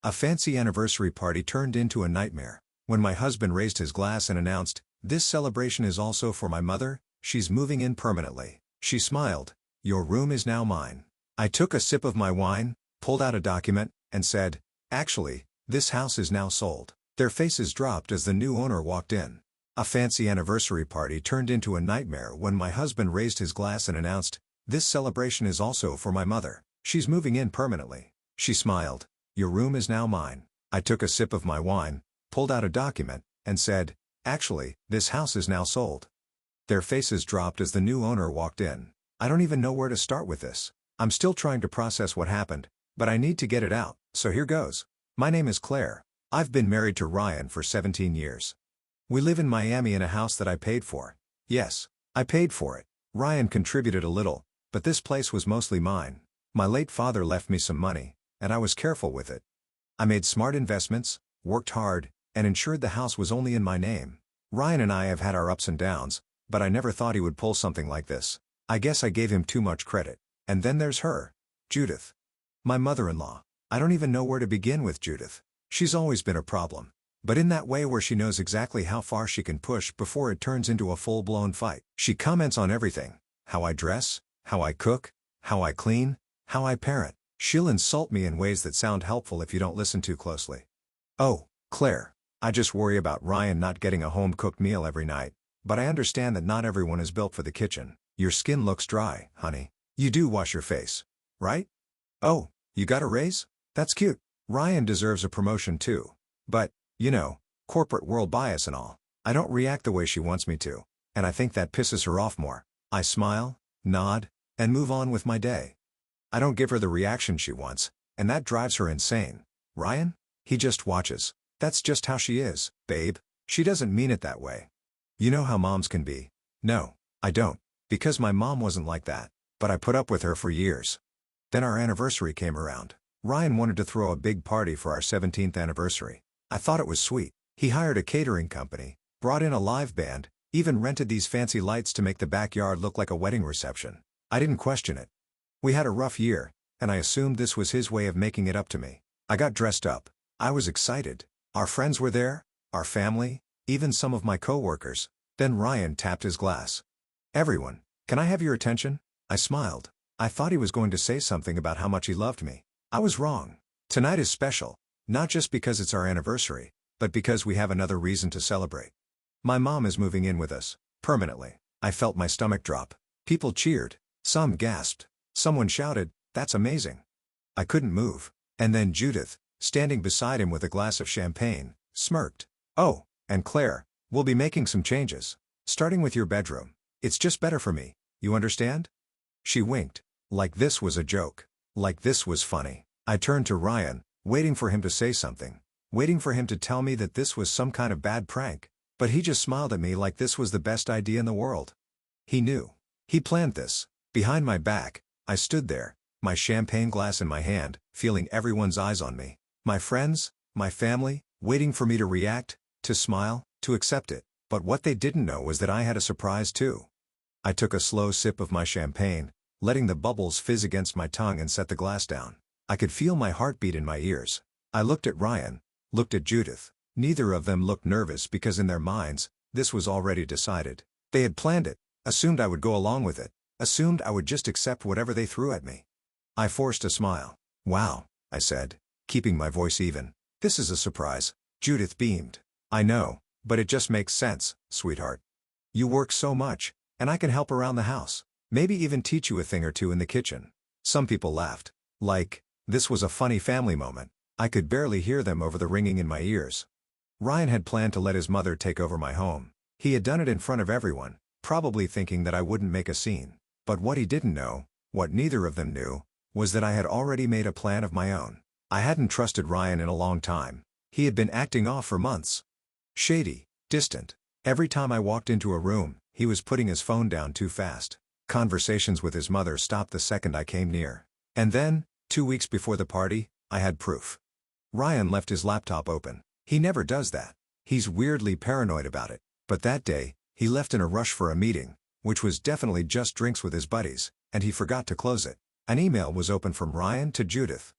A fancy anniversary party turned into a nightmare. When my husband raised his glass and announced, "This celebration is also for my mother, she's moving in permanently." She smiled. "Your room is now mine." I took a sip of my wine, pulled out a document, and said, "Actually, this house is now sold." Their faces dropped as the new owner walked in. A fancy anniversary party turned into a nightmare when my husband raised his glass and announced, "This celebration is also for my mother, she's moving in permanently." She smiled. "Your room is now mine." I took a sip of my wine, pulled out a document, and said, "Actually, this house is now sold." Their faces dropped as the new owner walked in. I don't even know where to start with this. I'm still trying to process what happened, but I need to get it out, so here goes. My name is Claire. I've been married to Ryan for 17 years. We live in Miami in a house that I paid for. Yes, I paid for it. Ryan contributed a little, but this place was mostly mine. My late father left me some money, and I was careful with it. I made smart investments, worked hard, and ensured the house was only in my name. Ryan and I have had our ups and downs, but I never thought he would pull something like this. I guess I gave him too much credit. And then there's her, Judith. My mother-in-law. I don't even know where to begin with Judith. She's always been a problem. But in that way where she knows exactly how far she can push before it turns into a full-blown fight. She comments on everything. How I dress, how I cook, how I clean, how I parent. She'll insult me in ways that sound helpful if you don't listen too closely. "Oh, Claire, I just worry about Ryan not getting a home-cooked meal every night. But I understand that not everyone is built for the kitchen. Your skin looks dry, honey. You do wash your face, right? Oh, you got a raise? That's cute. Ryan deserves a promotion too. But, you know, corporate world bias and all. I don't react the way she wants me to, and I think that pisses her off more." I smile, nod, and move on with my day. I don't give her the reaction she wants, and that drives her insane. Ryan? He just watches. That's just how she is, babe. She doesn't mean it that way. You know how moms can be. No, I don't, because my mom wasn't like that, but I put up with her for years. Then our anniversary came around. Ryan wanted to throw a big party for our 17th anniversary. I thought it was sweet. He hired a catering company, brought in a live band, even rented these fancy lights to make the backyard look like a wedding reception. I didn't question it. We had a rough year, and I assumed this was his way of making it up to me. I got dressed up. I was excited. Our friends were there, our family, even some of my co-workers. Then Ryan tapped his glass. "Everyone, can I have your attention?" I smiled. I thought he was going to say something about how much he loved me. I was wrong. Tonight is special, not just because it's our anniversary, but because we have another reason to celebrate. My mom is moving in with us, permanently. I felt my stomach drop. People cheered. Some gasped. Someone shouted, "That's amazing." I couldn't move. And then Judith, standing beside him with a glass of champagne, smirked. "Oh, and Claire, we'll be making some changes. Starting with your bedroom. It's just better for me, you understand?" She winked. Like this was a joke. Like this was funny. I turned to Ryan, waiting for him to say something. Waiting for him to tell me that this was some kind of bad prank. But he just smiled at me like this was the best idea in the world. He knew. He planned this. Behind my back, I stood there, my champagne glass in my hand, feeling everyone's eyes on me. My friends, my family, waiting for me to react, to smile, to accept it. But what they didn't know was that I had a surprise too. I took a slow sip of my champagne, letting the bubbles fizz against my tongue and set the glass down. I could feel my heartbeat in my ears. I looked at Ryan, looked at Judith. Neither of them looked nervous because in their minds, this was already decided. They had planned it, assumed I would go along with it, assumed I would just accept whatever they threw at me. I forced a smile. "Wow," I said, keeping my voice even. "This is a surprise." Judith beamed. "I know, but it just makes sense, sweetheart. You work so much, and I can help around the house. Maybe even teach you a thing or two in the kitchen." Some people laughed. Like, this was a funny family moment. I could barely hear them over the ringing in my ears. Ryan had planned to let his mother take over my home. He had done it in front of everyone, probably thinking that I wouldn't make a scene. But what he didn't know, what neither of them knew, was that I had already made a plan of my own. I hadn't trusted Ryan in a long time. He had been acting off for months. Shady, distant. Every time I walked into a room, he was putting his phone down too fast. Conversations with his mother stopped the second I came near. And then, 2 weeks before the party, I had proof. Ryan left his laptop open. He never does that. He's weirdly paranoid about it. But that day, he left in a rush for a meeting, which was definitely just drinks with his buddies, and he forgot to close it. An email was open from Ryan to Judith.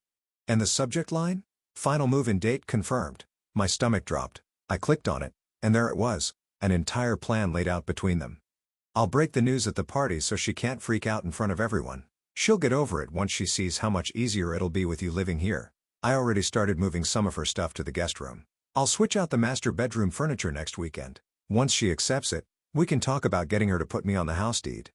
And the subject line? Final move-in date confirmed. My stomach dropped. I clicked on it, and there it was, an entire plan laid out between them. I'll break the news at the party so she can't freak out in front of everyone. She'll get over it once she sees how much easier it'll be with you living here. I already started moving some of her stuff to the guest room. I'll switch out the master bedroom furniture next weekend. Once she accepts it, we can talk about getting her to put me on the house deed.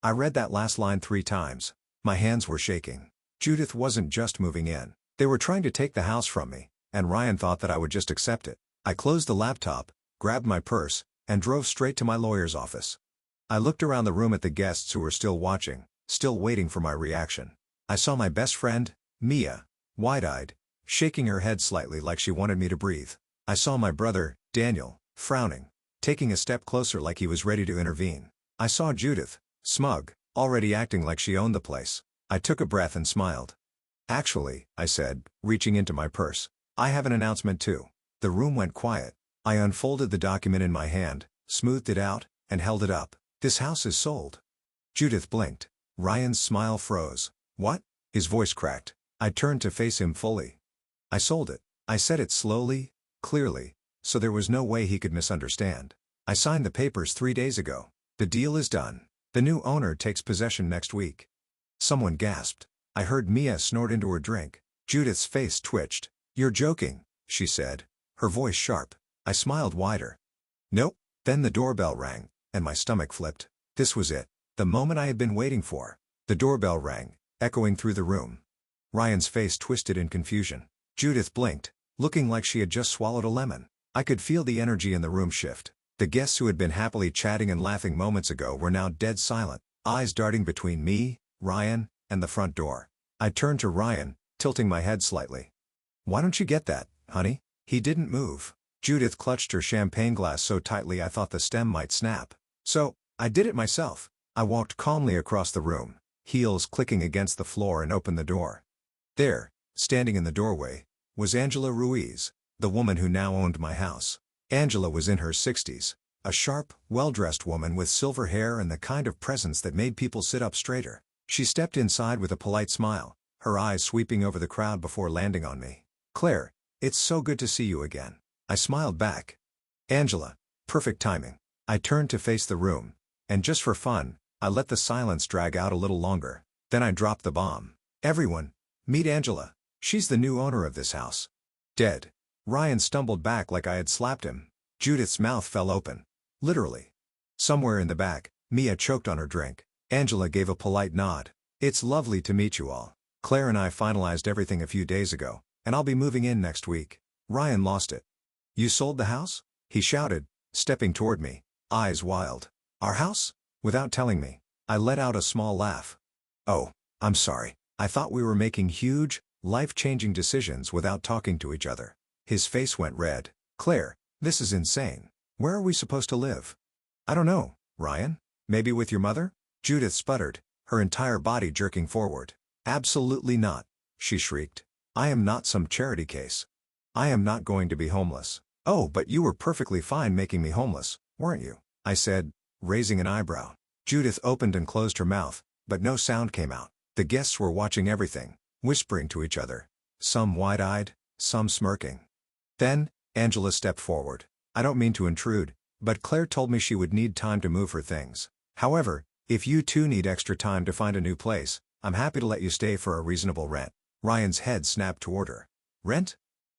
I read that last line 3 times. My hands were shaking. Judith wasn't just moving in. They were trying to take the house from me, and Ryan thought that I would just accept it. I closed the laptop, grabbed my purse, and drove straight to my lawyer's office. I looked around the room at the guests who were still watching, still waiting for my reaction. I saw my best friend, Mia, wide-eyed, shaking her head slightly like she wanted me to breathe. I saw my brother, Daniel, frowning, taking a step closer like he was ready to intervene. I saw Judith, smug, already acting like she owned the place. I took a breath and smiled. "Actually," I said, reaching into my purse, "I have an announcement too." The room went quiet. I unfolded the document in my hand, smoothed it out, and held it up. "This house is sold." Judith blinked. Ryan's smile froze. "What?" His voice cracked. I turned to face him fully. "I sold it." I said it slowly, clearly, so there was no way he could misunderstand. "I signed the papers 3 days ago. The deal is done. The new owner takes possession next week." Someone gasped. I heard Mia snort into her drink. Judith's face twitched. "You're joking," she said, her voice sharp. I smiled wider. "Nope." Then the doorbell rang, and my stomach flipped. This was it. The moment I had been waiting for. The doorbell rang, echoing through the room. Ryan's face twisted in confusion. Judith blinked, looking like she had just swallowed a lemon. I could feel the energy in the room shift. The guests who had been happily chatting and laughing moments ago were now dead silent, eyes darting between me, Ryan, and the front door. I turned to Ryan, tilting my head slightly. "Why don't you get that, honey?" He didn't move. Judith clutched her champagne glass so tightly I thought the stem might snap. "So, I did it myself." I walked calmly across the room, heels clicking against the floor, and opened the door. There, standing in the doorway, was Angela Ruiz, the woman who now owned my house. Angela was in her 60s, a sharp, well-dressed woman with silver hair and the kind of presence that made people sit up straighter. She stepped inside with a polite smile, her eyes sweeping over the crowd before landing on me. "Claire, it's so good to see you again." I smiled back. "Angela, perfect timing." I turned to face the room, and just for fun, I let the silence drag out a little longer. Then I dropped the bomb. "Everyone, meet Angela. She's the new owner of this house." Dead. Ryan stumbled back like I had slapped him. Judith's mouth fell open. Literally. Somewhere in the back, Mia choked on her drink. Angela gave a polite nod. "It's lovely to meet you all. Claire and I finalized everything a few days ago, and I'll be moving in next week." Ryan lost it. "You sold the house?" he shouted, stepping toward me, eyes wild. "Our house?" Without telling me, I let out a small laugh. "Oh, I'm sorry. I thought we were making huge, life-changing decisions without talking to each other." His face went red. "Claire, this is insane. Where are we supposed to live?" "I don't know, Ryan. Maybe with your mother?" Judith sputtered, her entire body jerking forward. "Absolutely not," she shrieked. "I am not some charity case. I am not going to be homeless." "Oh, but you were perfectly fine making me homeless, weren't you?" I said, raising an eyebrow. Judith opened and closed her mouth, but no sound came out. The guests were watching everything, whispering to each other, some wide-eyed, some smirking. Then, Angela stepped forward. "I don't mean to intrude, but Claire told me she would need time to move her things. However, if you two need extra time to find a new place, I'm happy to let you stay for a reasonable rent." Ryan's head snapped toward her. "Rent?"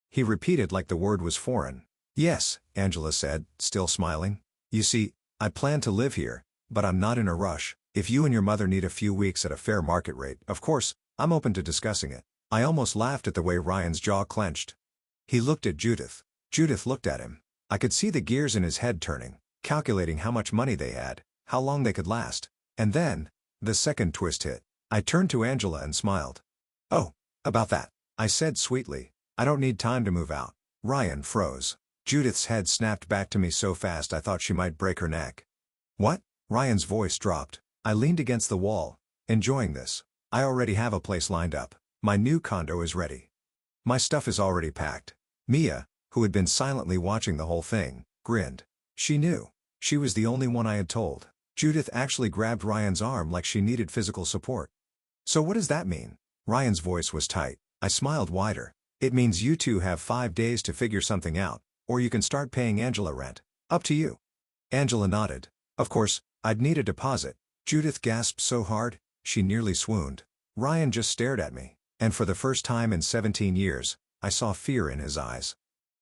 he repeated like the word was foreign. "Yes," Angela said, still smiling. "You see, I plan to live here, but I'm not in a rush. If you and your mother need a few weeks at a fair market rate, of course, I'm open to discussing it." I almost laughed at the way Ryan's jaw clenched. He looked at Judith. Judith looked at him. I could see the gears in his head turning, calculating how much money they had, how long they could last. And then, the second twist hit. I turned to Angela and smiled. "Oh, about that," I said sweetly. "I don't need time to move out." Ryan froze. Judith's head snapped back to me so fast I thought she might break her neck. "What?" Ryan's voice dropped. I leaned against the wall, enjoying this. "I already have a place lined up. My new condo is ready. My stuff is already packed." Mia, who had been silently watching the whole thing, grinned. She knew. She was the only one I had told. Judith actually grabbed Ryan's arm like she needed physical support. "So what does that mean?" Ryan's voice was tight. I smiled wider. It means you two have 5 days to figure something out, or you can start paying Angela rent. Up to you. Angela nodded. Of course, I'd need a deposit. Judith gasped so hard, she nearly swooned. Ryan just stared at me, and for the first time in 17 years, I saw fear in his eyes.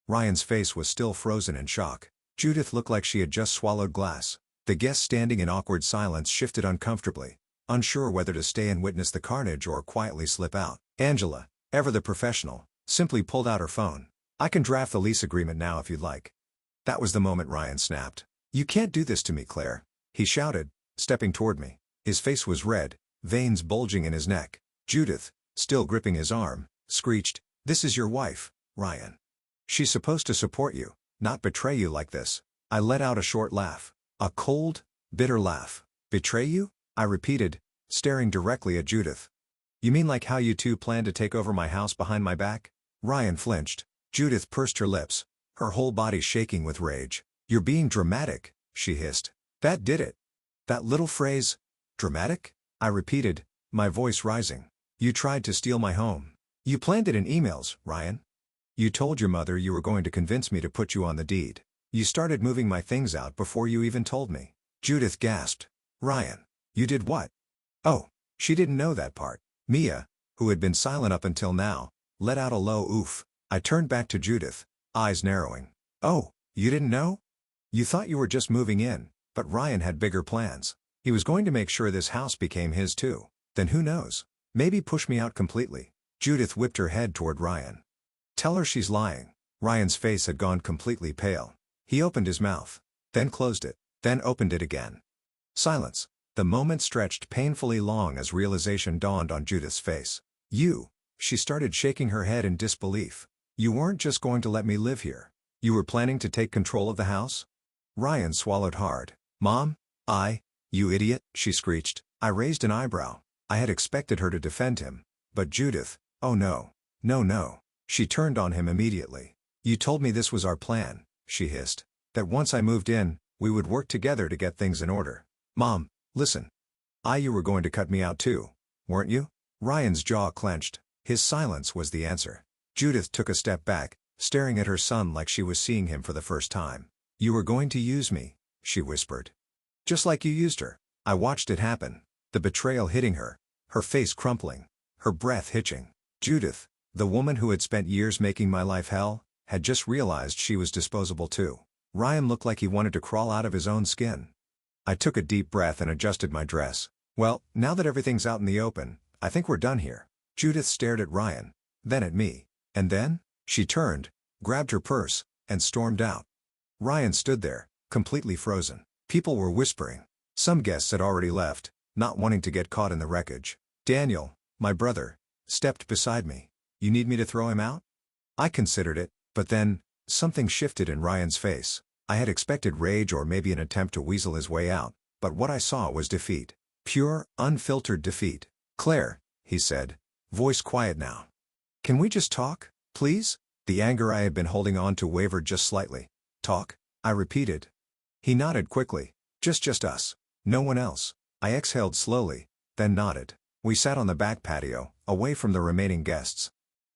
Ryan's face was still frozen in shock. Judith looked like she had just swallowed glass. The guests standing in awkward silence shifted uncomfortably, unsure whether to stay and witness the carnage or quietly slip out. Angela, ever the professional, simply pulled out her phone. I can draft the lease agreement now if you'd like. That was the moment Ryan snapped. You can't do this to me, Claire, he shouted, stepping toward me. His face was red, veins bulging in his neck. Judith, still gripping his arm, screeched, "This is your wife, Ryan. She's supposed to support you, not betray you like this." I let out a short laugh. A cold, bitter laugh. Betray you? I repeated, staring directly at Judith. You mean like how you two planned to take over my house behind my back? Ryan flinched. Judith pursed her lips, her whole body shaking with rage. You're being dramatic, she hissed. That did it. That little phrase, dramatic? I repeated, my voice rising. You tried to steal my home. You planned it in emails, Ryan. You told your mother you were going to convince me to put you on the deed. You started moving my things out before you even told me. Judith gasped. Ryan, you did what? Oh, she didn't know that part. Mia, who had been silent up until now, let out a low oof. I turned back to Judith, eyes narrowing. Oh, you didn't know? You thought you were just moving in, but Ryan had bigger plans. He was going to make sure this house became his too. Then who knows? Maybe push me out completely. Judith whipped her head toward Ryan. Tell her she's lying. Ryan's face had gone completely pale. He opened his mouth, then closed it, then opened it again. Silence. The moment stretched painfully long as realization dawned on Judith's face. You. She started shaking her head in disbelief. You weren't just going to let me live here. You were planning to take control of the house? Ryan swallowed hard. Mom? You idiot, she screeched. I raised an eyebrow. I had expected her to defend him. But Judith, oh no. No. She turned on him immediately. You told me this was our plan, she hissed. That once I moved in, we would work together to get things in order. Mom, listen. You were going to cut me out too, weren't you? Ryan's jaw clenched. His silence was the answer. Judith took a step back, staring at her son like she was seeing him for the first time. You were going to use me, she whispered. Just like you used her. I watched it happen. The betrayal hitting her, her face crumpling, her breath hitching. Judith, the woman who had spent years making my life hell, had just realized she was disposable too. Ryan looked like he wanted to crawl out of his own skin. I took a deep breath and adjusted my dress. Well, now that everything's out in the open, I think we're done here. Judith stared at Ryan, then at me. And then, she turned, grabbed her purse, and stormed out. Ryan stood there, completely frozen. People were whispering. Some guests had already left, not wanting to get caught in the wreckage. Daniel, my brother, stepped beside me. You need me to throw him out? I considered it, but then, something shifted in Ryan's face. I had expected rage or maybe an attempt to weasel his way out, but what I saw was defeat. Pure, unfiltered defeat. Claire, he said, voice quiet now. Can we just talk, please? The anger I had been holding on to wavered just slightly. Talk? I repeated. He nodded quickly. Just us. No one else. I exhaled slowly, then nodded. We sat on the back patio, away from the remaining guests.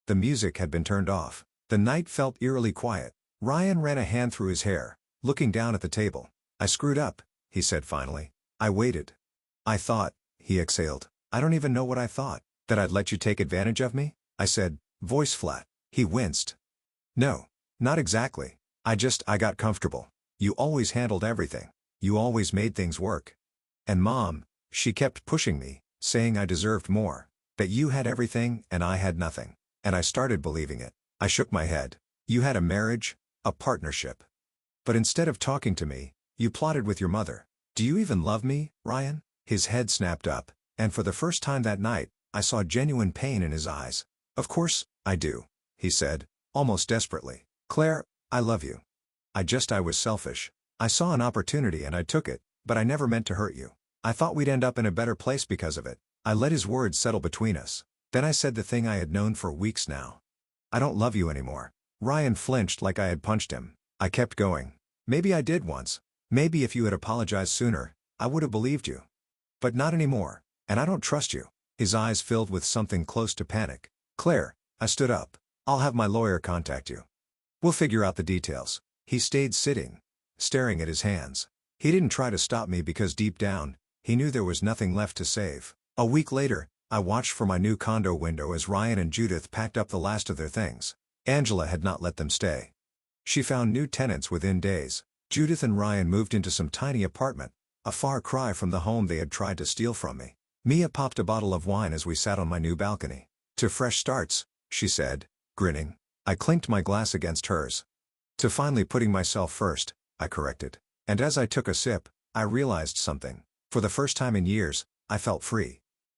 The music had been turned off. The night felt eerily quiet. Ryan ran a hand through his hair, looking down at the table. I screwed up, he said finally. I waited. I thought, he exhaled. I don't even know what I thought. That I'd let you take advantage of me? I said, voice flat. He winced. No, not exactly. I got comfortable. You always handled everything. You always made things work. And Mom, she kept pushing me, saying I deserved more. That you had everything and I had nothing. And I started believing it. I shook my head. You had a marriage, a partnership. But instead of talking to me, you plotted with your mother. Do you even love me, Ryan? His head snapped up, and for the first time that night, I saw genuine pain in his eyes. Of course, I do, he said, almost desperately. Claire, I love you. I was selfish. I saw an opportunity and I took it, but I never meant to hurt you. I thought we'd end up in a better place because of it. I let his words settle between us. Then I said the thing I had known for weeks now. I don't love you anymore. Ryan flinched like I had punched him. I kept going. Maybe I did once. Maybe if you had apologized sooner, I would have believed you. But not anymore. And I don't trust you. His eyes filled with something close to panic. Claire, I stood up. I'll have my lawyer contact you. We'll figure out the details. He stayed sitting, staring at his hands. He didn't try to stop me because deep down, he knew there was nothing left to save. A week later, I watched from my new condo window as Ryan and Judith packed up the last of their things. Angela had not let them stay. She found new tenants within days. Judith and Ryan moved into some tiny apartment, a far cry from the home they had tried to steal from me. Mia popped a bottle of wine as we sat on my new balcony. "To fresh starts," she said, grinning. I clinked my glass against hers. "To finally putting myself first," I corrected. And as I took a sip, I realized something. For the first time in years, I felt free.